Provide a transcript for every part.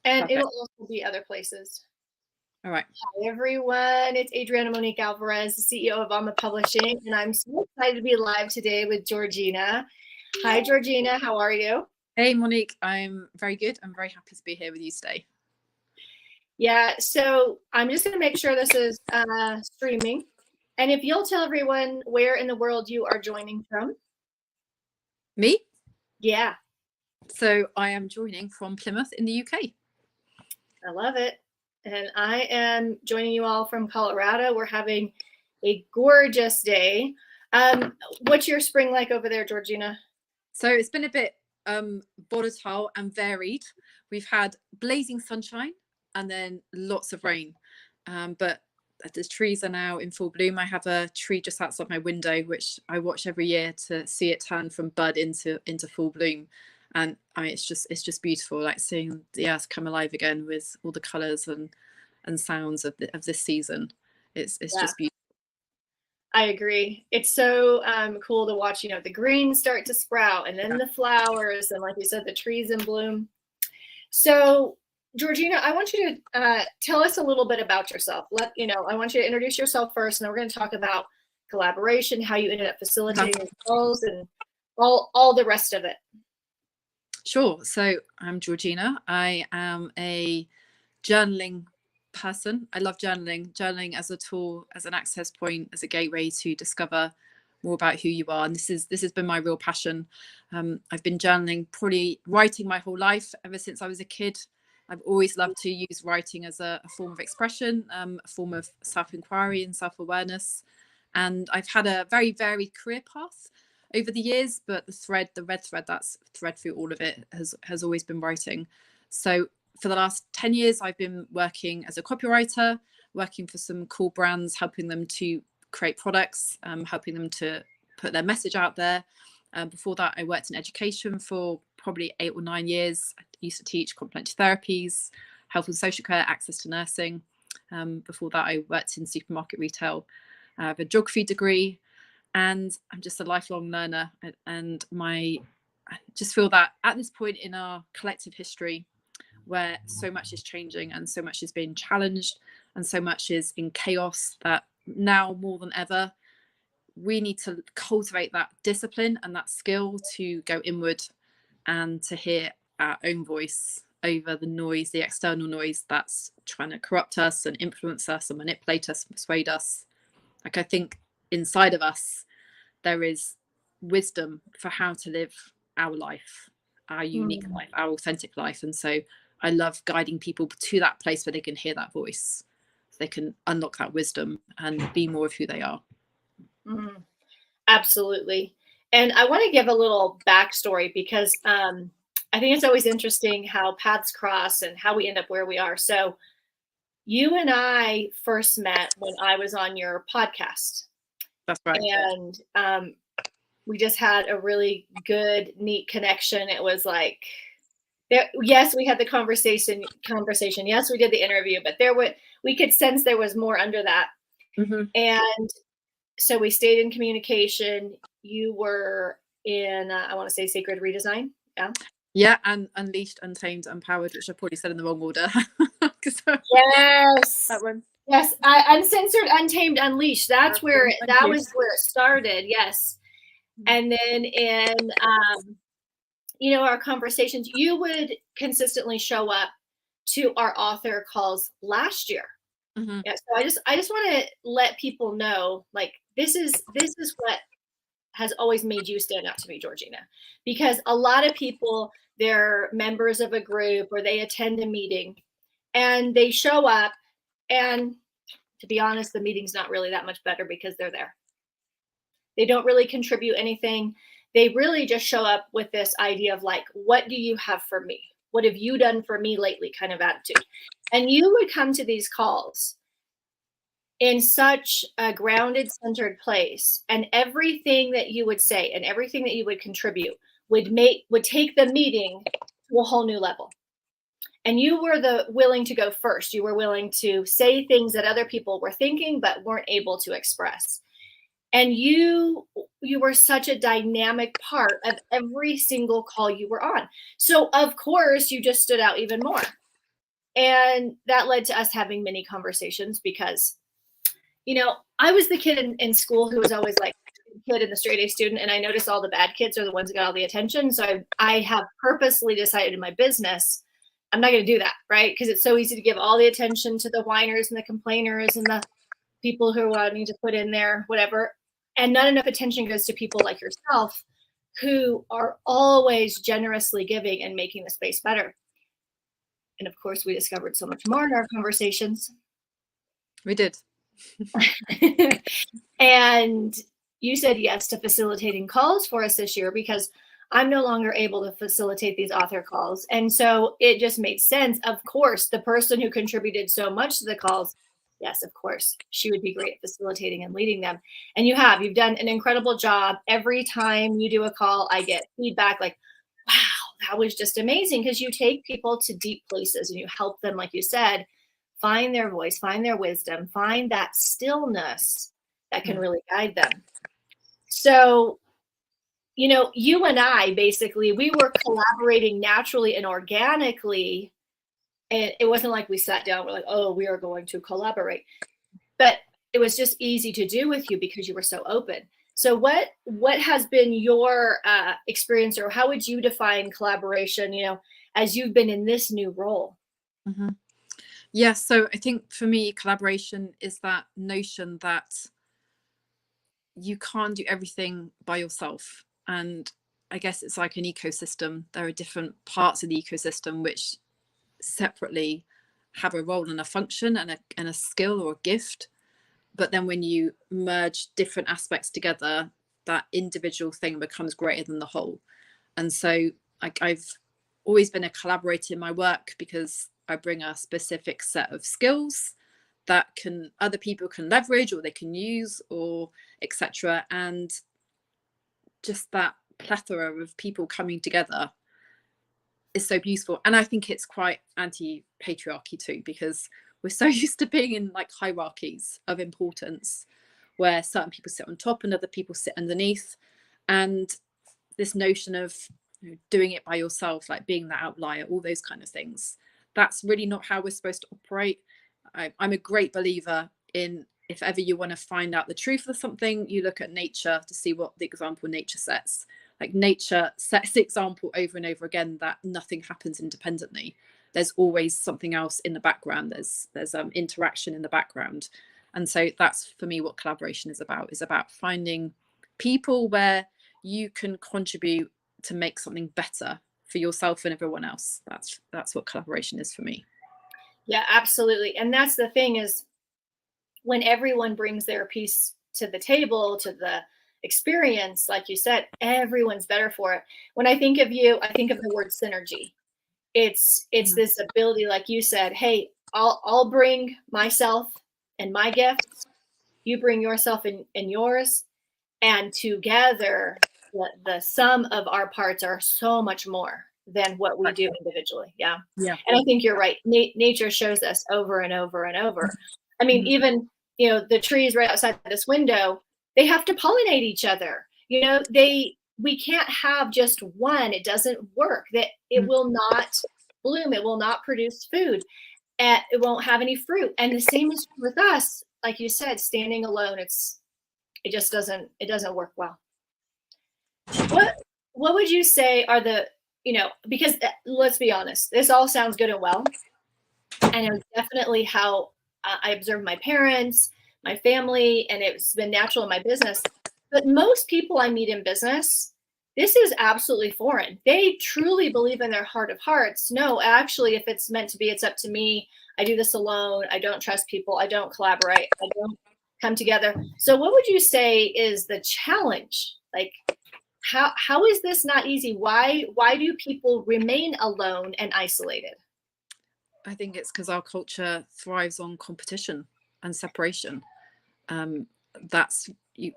And Perfect. it'll also be other places. All right. Hi, everyone. It's Adriana Monique Alvarez, the CEO of Alma Publishing, and I'm so excited to be live today with Georgina. Hi, Georgina. How are you? Hey, Monique. I'm very good. I'm very happy to be here with you today. Yeah, so I'm just going to make sure this is streaming. And if you'll tell everyone where in the world you are joining from. Me? Yeah. So I am joining from Plymouth in the UK. I love it. And I am joining you all from Colorado. We're having a gorgeous day. What's your spring like over there, Georgina? So it's been a bit volatile and varied. We've had blazing sunshine and then lots of rain. But the trees are now in full bloom. I have a tree just outside my window, which I watch every year to see it turn from bud into full bloom. And I mean, it's just beautiful, like seeing the earth come alive again with all the colours and sounds of this season. It's just beautiful. I agree. It's so cool to watch, the greens start to sprout and then the flowers and, like you said, the trees in bloom. So, Georgina, I want you to tell us a little bit about yourself. I want you to introduce yourself first, and then we're going to talk about collaboration, how you ended up facilitating calls, and all the rest of it. Sure. So I'm Georgina. I am a journaling person. I love journaling as a tool, as an access point, as a gateway to discover more about who you are. And this has been my real passion. I've been journaling, probably writing my whole life ever since I was a kid. I've always loved to use writing as a form of expression, a form of self-inquiry and self-awareness. And I've had a very varied career path over the years, but the red thread that's thread through all of it has always been writing. So for the last 10 years, I've been working as a copywriter, working for some cool brands, helping them to create products, helping them to put their message out there. Before that, I worked in education for probably 8 or 9 years. I used to teach complementary therapies, health and social care, access to nursing. Before that, I worked in supermarket retail. I have a geography degree, and I'm just a lifelong learner. And I just feel that at this point in our collective history, where so much is changing and so much is being challenged and so much is in chaos, that now more than ever we need to cultivate that discipline and that skill to go inward and to hear our own voice over the noise, the external noise that's trying to corrupt us and influence us and manipulate us and persuade us. Like, I think inside of us there is wisdom for how to live our life, our unique life, our authentic life. And so I love guiding people to that place where they can hear that voice, so they can unlock that wisdom and be more of who they are. Absolutely. And I want to give a little backstory because I think it's always interesting how paths cross and how we end up where we are. So you and I first met when I was on your podcast. That's right. And we just had a really good, neat connection. It was like, yes, we had the conversation. Yes, we did the interview, but we could sense there was more under that. And so we stayed in communication. You were in, I want to say, Sacred Redesign. Yeah, and Unleashed, Untamed, Empowered, which I probably said in the wrong order. Yes. That one. Yes, Uncensored, Untamed, Unleashed. That was where it started. Yes. And then in our conversations, you would consistently show up to our author calls last year. Yeah, so I just want to let people know, like, this is what has always made you stand out to me, Georgina, because a lot of people, they're members of a group or they attend a meeting and they show up, and to be honest, the meeting's not really that much better because they're there. They don't really contribute anything. They really just show up with this idea of, like, what do you have for me? What have you done for me lately kind of attitude. And you would come to these calls in such a grounded, centered place, and everything that you would say and everything that you would contribute would take the meeting to a whole new level. And you were willing to go first. You were willing to say things that other people were thinking but weren't able to express. And you were such a dynamic part of every single call you were on. So of course you just stood out even more. And that led to us having many conversations because, I was the kid in school who was always like kid and the straight A student. And I noticed all the bad kids are the ones that got all the attention. So I have purposely decided in my business, I'm not going to do that, right? Because it's so easy to give all the attention to the whiners and the complainers and the people who are wanting to put in there, whatever. And not enough attention goes to people like yourself who are always generously giving and making the space better. And of course, we discovered so much more in our conversations. We did. And you said yes to facilitating calls for us this year because I'm no longer able to facilitate these author calls. And so it just made sense. Of course, the person who contributed so much to the calls, yes, of course, she would be great at facilitating and leading them. And you've done an incredible job. Every time you do a call, I get feedback like, wow, that was just amazing, because you take people to deep places and you help them, like you said, find their voice, find their wisdom, find that stillness that can really guide them. So, you and I, basically, we were collaborating naturally and organically. And it wasn't like we sat down, we're like, oh, we are going to collaborate. But it was just easy to do with you because you were so open. So what has been your experience, or how would you define collaboration, as you've been in this new role? Mm-hmm. Yeah, so I think for me, collaboration is that notion that you can't do everything by yourself. And I guess it's like an ecosystem. There are different parts of the ecosystem which separately have a role and a function and a skill or a gift. But then when you merge different aspects together, that individual thing becomes greater than the whole. And so I've always been a collaborator in my work because I bring a specific set of skills that other people can leverage or they can use, or etc. And just that plethora of people coming together is so beautiful. And I think it's quite anti-patriarchy too, because we're so used to being in like hierarchies of importance where certain people sit on top and other people sit underneath. And this notion of doing it by yourself, like being the outlier, all those kind of things, that's really not how we're supposed to operate. I'm a great believer in, if ever you want to find out the truth of something, you look at nature to see what the example nature sets. Like nature sets the example over and over again that nothing happens independently. There's always something else in the background. There's interaction in the background. And so that's for me what collaboration is about finding people where you can contribute to make something better for yourself and everyone else. That's what collaboration is for me. Yeah, absolutely. And that's the thing, is when everyone brings their piece to the table, to the experience, like you said, everyone's better for it. When I think of you, I think of the word synergy. It's this ability, like you said, hey, I'll bring myself and my gifts, you bring yourself and yours, and together the sum of our parts are so much more than what we do individually. Yeah. And I think you're right. Nature shows us over and over and over. I mean, even the trees right outside this window, they have to pollinate each other. We can't have just one. It doesn't work. That it will not bloom. It will not produce food. And it won't have any fruit. And the same is true with us. Like you said, standing alone, it just doesn't work well. What would you say are the, because let's be honest, this all sounds good and well. And it's definitely how I observe my parents, my family, and it's been natural in my business. But most people I meet in business, this is absolutely foreign. They truly believe in their heart of hearts, no, actually, if it's meant to be, it's up to me. I do this alone. I don't trust people. I don't collaborate. I don't come together. So what would you say is the challenge? Like, how is this not easy? Why do people remain alone and isolated? I think it's because our culture thrives on competition and separation. And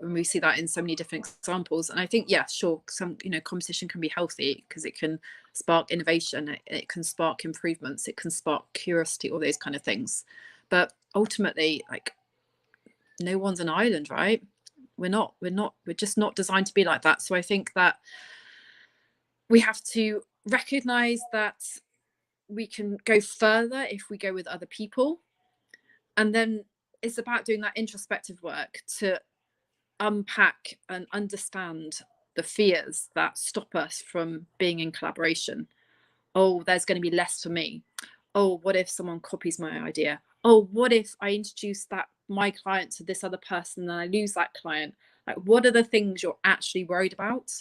we see that in so many different examples. And I think, yeah, sure, some competition can be healthy because it can spark innovation, it can spark improvements, it can spark curiosity, all those kind of things. But ultimately, like, no one's an island, right? We're just not designed to be like that. So I think that we have to recognize that we can go further if we go with other people. And then it's about doing that introspective work to unpack and understand the fears that stop us from being in collaboration. Oh, there's going to be less for me. Oh, what if someone copies my idea? Oh, what if I introduce my client to this other person and I lose that client? Like, what are the things you're actually worried about?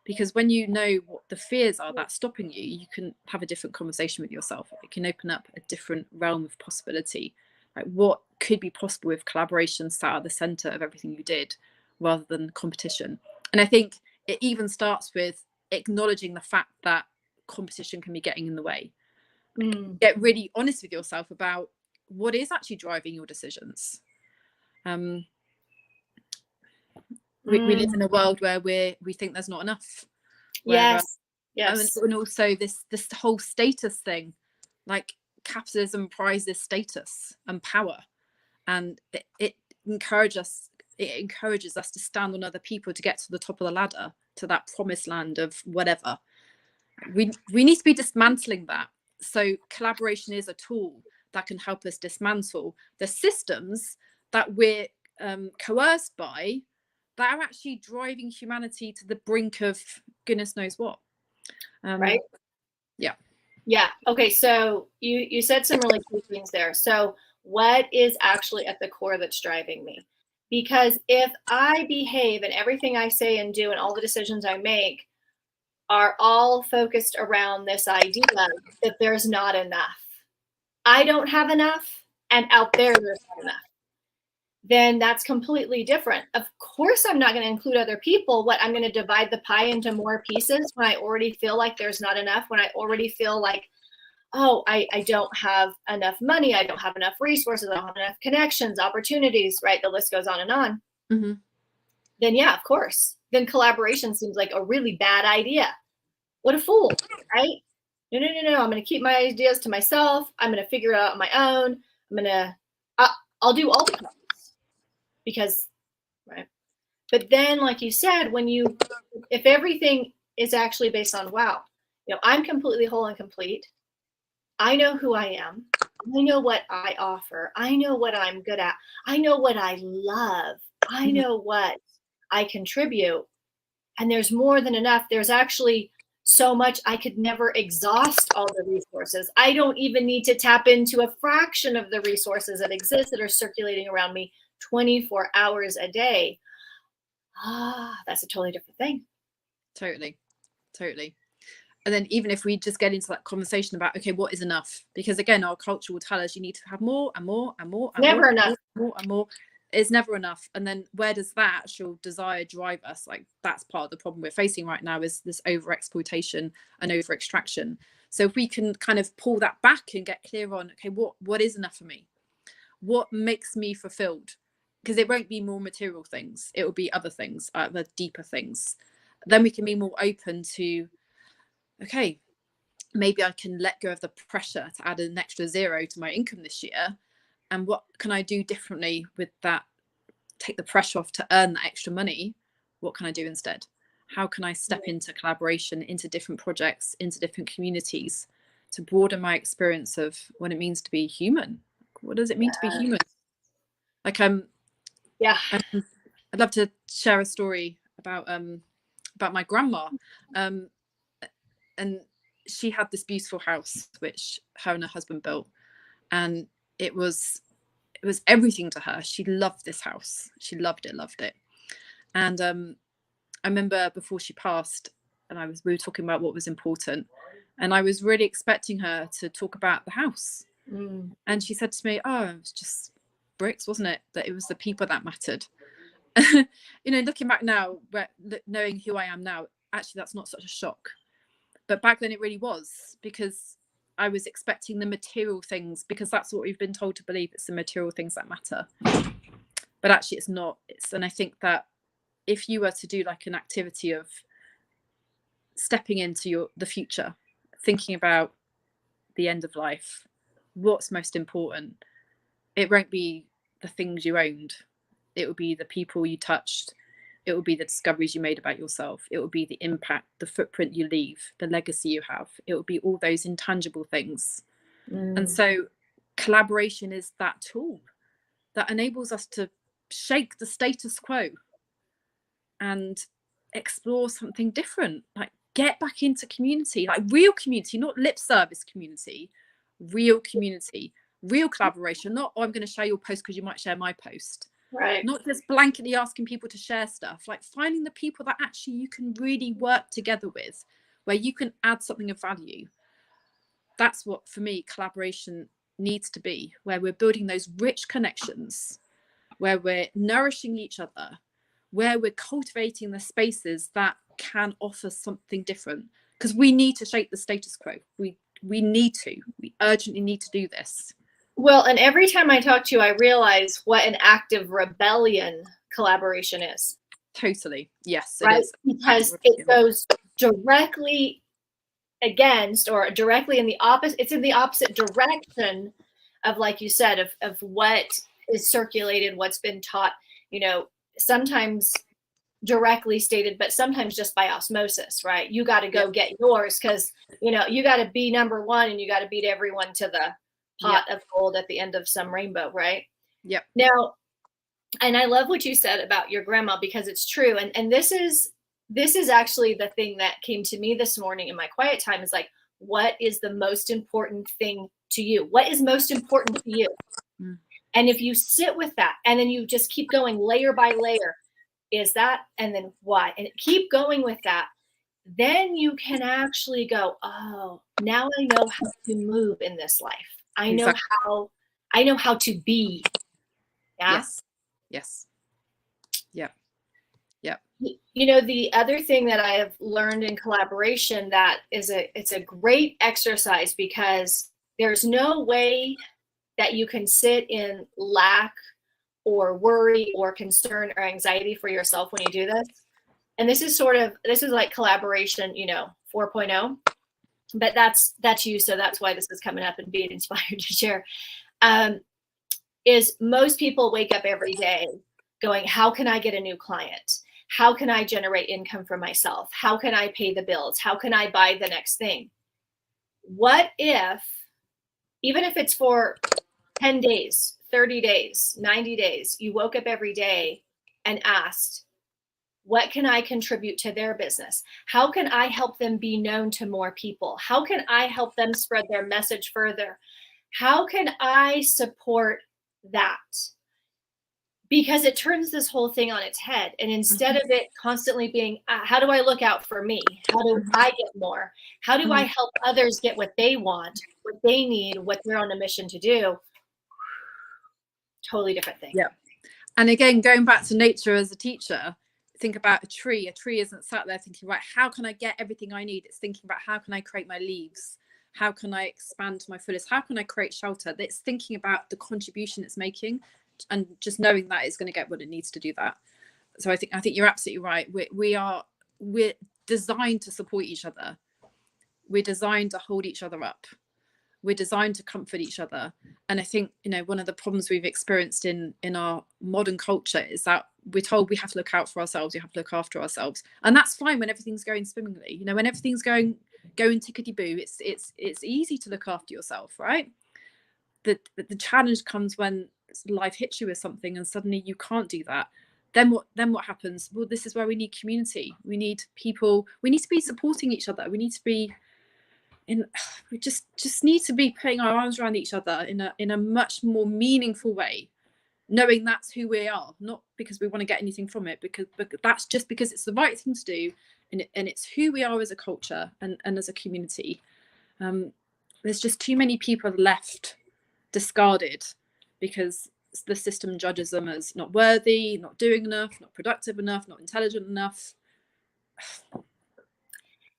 Because when you know what the fears are that's stopping you, you can have a different conversation with yourself. It can open up a different realm of possibility. Like, what could be possible if collaboration sat at the center of everything you did rather than competition? And I think it even starts with acknowledging the fact that competition can be getting in the way. Get really honest with yourself about what is actually driving your decisions. We live in a world where we think there's not enough. Yes. And also this whole status thing, like capitalism prizes status and power, and it encourages us to stand on other people to get to the top of the ladder, to that promised land of whatever. We need to be dismantling that. So collaboration is a tool that can help us dismantle the systems that we're coerced by, that are actually driving humanity to the brink of goodness knows what. Right? Yeah. Okay. So you said some really key things there. So what is actually at the core that's driving me? Because if I behave and everything I say and do and all the decisions I make are all focused around this idea that there's not enough, I don't have enough, and out there's not enough, then that's completely different. Of course, I'm not going to include other people. What, I'm going to divide the pie into more pieces when I already feel like there's not enough, when I already feel like, oh, I don't have enough money, I don't have enough resources, I don't have enough connections, opportunities, right? The list goes on and on. Then yeah, of course. Then collaboration seems like a really bad idea. What a fool, right? No. I'm going to keep my ideas to myself. I'm going to figure it out on my own. I'll do all the parts because, right? But then, like you said, if everything is actually based on, wow, I'm completely whole and complete. I know who I am. I know what I offer. I know what I'm good at. I know what I love. I know what I contribute. And there's more than enough. There's actually so much I could never exhaust all the resources. I don't even need to tap into a fraction of the resources that exist that are circulating around me 24 hours a day. That's a totally different thing. Totally. And then even if we just get into that conversation about, okay, what is enough? Because again, our culture will tell us you need to have more and more and more. And never enough. More and more. It's never enough. And then where does that actual desire drive us? Like, that's part of the problem we're facing right now, is this over exploitation and over extraction. So if we can kind of pull that back and get clear on, okay, what is enough for me? What makes me fulfilled? Because it won't be more material things. It will be other things, the deeper things. Then we can be more open to, okay, maybe I can let go of the pressure to add an extra zero to my income this year. And what can I do differently with that? Take the pressure off to earn that extra money. What can I do instead? How can I step into collaboration, into different projects, into different communities, to broaden my experience of what it means to be human? What does it mean to be human? Like, yeah, I'd love to share a story about my grandma. And she had this beautiful house which her and her husband built, and it was everything to her. She loved this house. She loved it. And I remember before she passed, and we were talking about what was important, and I was really expecting her to talk about the house. And she said to me, oh, it was just bricks, wasn't it? That it was the people that mattered. Looking back now, knowing who I am now, actually that's not such a shock. But back then it really was, because I was expecting the material things, because that's what we've been told to believe. It's the material things that matter. But actually it's not. And I think that if you were to do like an activity of stepping into the future, thinking about the end of life, what's most important, it won't be the things you owned. It will be the people you touched, It will be the discoveries you made about yourself. It will be the impact, the footprint you leave, the legacy you have. It will be all those intangible things. And so collaboration is that tool that enables us to shake the status quo and explore something different, like get back into community, like real community, not lip service community, real community, real collaboration. Not, oh, I'm going to share your post because you might share my post. Right. Not just blanketly asking people to share stuff, like finding the people that actually you can really work together with, where you can add something of value. That's what, for me, collaboration needs to be, where we're building those rich connections, where we're nourishing each other, where we're cultivating the spaces that can offer something different. Because we need to shake the status quo. We urgently need to do this. Well, and every time I talk to you, I realize what an active rebellion collaboration is. Totally. Yes, right? It is. Because it goes directly against, or directly in the opposite, it's in the opposite direction of, like you said, of what is circulated, what's been taught, sometimes directly stated, but sometimes just by osmosis, right? You got to go get yours because, you got to be number one and you got to beat everyone to the pot of gold at the end of some rainbow, right? Yep. Now, and I love what you said about your grandma, because it's true. And this is actually the thing that came to me this morning in my quiet time, is like, what is the most important thing to you? What is most important to you? And if you sit with that and then you just keep going layer by layer, is that, and then what? And keep going with that, then you can actually go, oh, now I know how to move in this life. I know how to be. Yeah. Yes. Yeah. The other thing that I have learned in collaboration, that it's a great exercise, because there's no way that you can sit in lack or worry or concern or anxiety for yourself when you do this. And this is like collaboration, 4.0, but that's you. So that's why this is coming up and being inspired to share. Is most people wake up every day going, how can I get a new client? How can I generate income for myself? How can I pay the bills? How can I buy the next thing? What if, even if it's for 10 days, 30 days, 90 days, you woke up every day and asked, what can I contribute to their business? How can I help them be known to more people? How can I help them spread their message further? How can I support that? Because it turns this whole thing on its head. And instead of it constantly being, how do I look out for me? How do I get more? How do I help others get what they want, what they need, what they're on a mission to do? Totally different thing. Yeah. And again, going back to nature as a teacher, think about a tree. A tree isn't sat there thinking, right, how can I get everything I need? It's thinking about, how can I create my leaves? How can I expand to my fullest? How can I create shelter? It's thinking about the contribution it's making, and just knowing that it's going to get what it needs to do that. So I think you're absolutely right. We're designed to support each other. We're designed to hold each other up. We're designed to comfort each other. And I think, one of the problems we've experienced in our modern culture is that we're told we have to look out for ourselves, we have to look after ourselves. And that's fine when everything's going swimmingly. When everything's going tickety-boo, it's easy to look after yourself, right? The challenge comes when life hits you with something and suddenly you can't do that. Then what happens? Well, this is where we need community. We need people. We need to be supporting each other. We need to be we just need to be putting our arms around each other in a much more meaningful way, knowing that's who we are, not because we want to get anything from it, because that's just because it's the right thing to do, and it's who we are as a culture and as a community. There's just too many people left discarded because the system judges them as not worthy, not doing enough, not productive enough, not intelligent enough.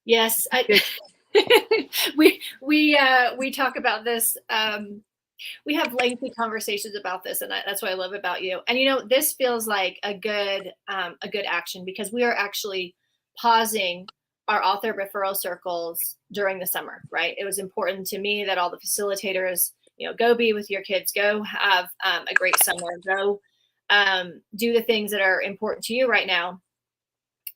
Yes, we talk about this. We have lengthy conversations about this, and that's what I love about you. And this feels like a good action, because we are actually pausing our author referral circles during the summer. Right? It was important to me that all the facilitators, go be with your kids, go have a great summer, go do the things that are important to you right now.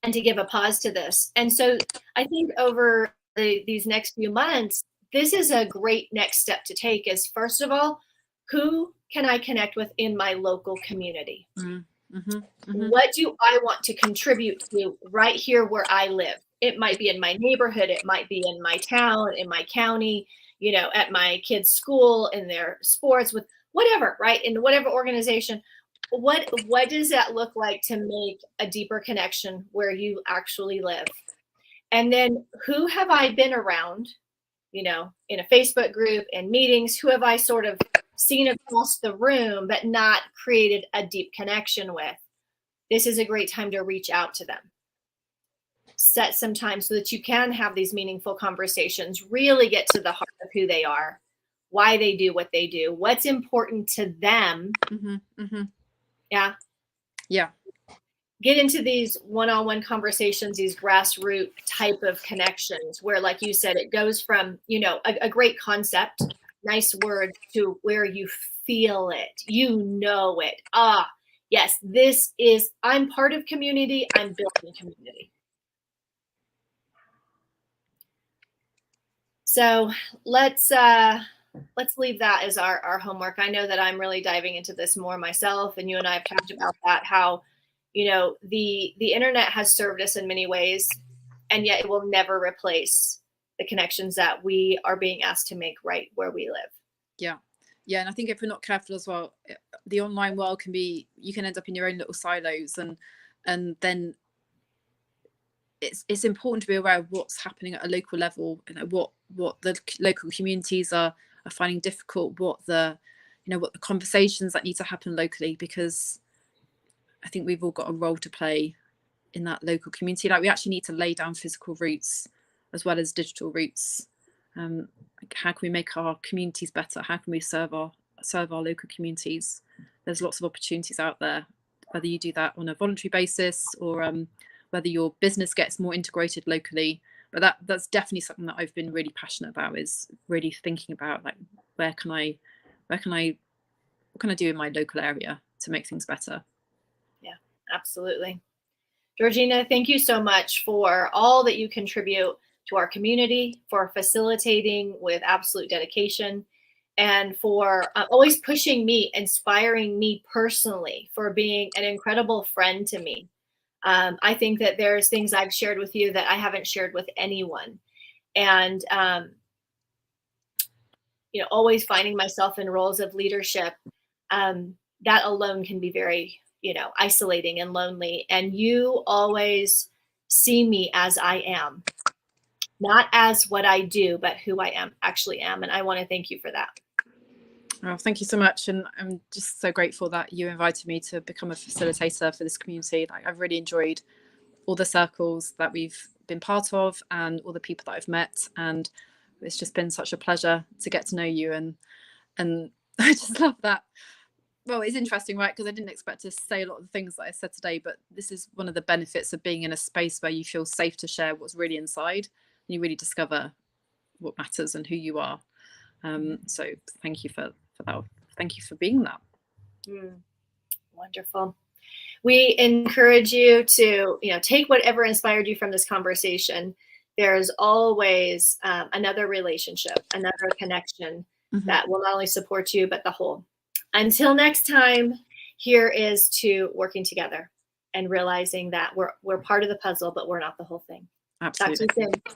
and to give a pause to this. And so I think over these next few months, this is a great next step to take is, first of all, who can I connect with in my local community? What do I want to contribute to right here where I live? It might be in my neighborhood. It might be in my town, in my county, you know, at my kids' school, in their sports, with whatever, right? In whatever organization. What does that look like to make a deeper connection where you actually live? And then who have I been around, you know, in a Facebook group and meetings? Who have I sort of seen across the room but not created a deep connection with? This is a great time to reach out to them. Set some time so that you can have these meaningful conversations, really get to the heart of who they are, why they do what they do, what's important to them. Yeah. Yeah. Get into these one-on-one conversations, these grassroots type of connections where, like you said, it goes from, you know, a great concept, nice word, to where you feel it, you know it. Yes, this is, I'm part of community, I'm building community. So let's leave that as our homework. I know that I'm really diving into this more myself, and you and I have talked about that, how, you know, the internet has served us in many ways, and yet it will never replace the connections that we are being asked to make right where we live. Yeah. Yeah. And I think if we're not careful as well, the online world can be, you can end up in your own little silos, and then it's important to be aware of what's happening at a local level, you know, what the local communities are finding difficult, what the conversations that need to happen locally, because I think we've all got a role to play in that local community. Like, we actually need to lay down physical roots as well as digital roots. Like, how can we make our communities better? How can we serve our local communities? There's lots of opportunities out there, whether you do that on a voluntary basis or whether your business gets more integrated locally. But that's definitely something that I've been really passionate about, is really thinking about, like, what can I do in my local area to make things better? Yeah, absolutely. Georgina, thank you so much for all that you contribute to our community, for facilitating with absolute dedication, and for always pushing me, inspiring me personally, for being an incredible friend to me. I think that there's things I've shared with you that I haven't shared with anyone. And, you know, always finding myself in roles of leadership, that alone can be very, you know, isolating and lonely. And you always see me as I am, not as what I do, but who I actually am. And I want to thank you for that. Oh, thank you so much. And I'm just so grateful that you invited me to become a facilitator for this community. Like, I've really enjoyed all the circles that we've been part of and all the people that I've met. And it's just been such a pleasure to get to know you. And I just love that. Well, it's interesting, right? Because I didn't expect to say a lot of the things that I said today, but this is one of the benefits of being in a space where you feel safe to share what's really inside, and you really discover what matters and who you are. So thank you for that. Thank you for being that. Wonderful. We encourage you to, you know, take whatever inspired you from this conversation. There's always another relationship, another connection that will not only support you, but the whole. Until next time, here is to working together and realizing that we're part of the puzzle, but we're not the whole thing. Absolutely. Talk to you soon.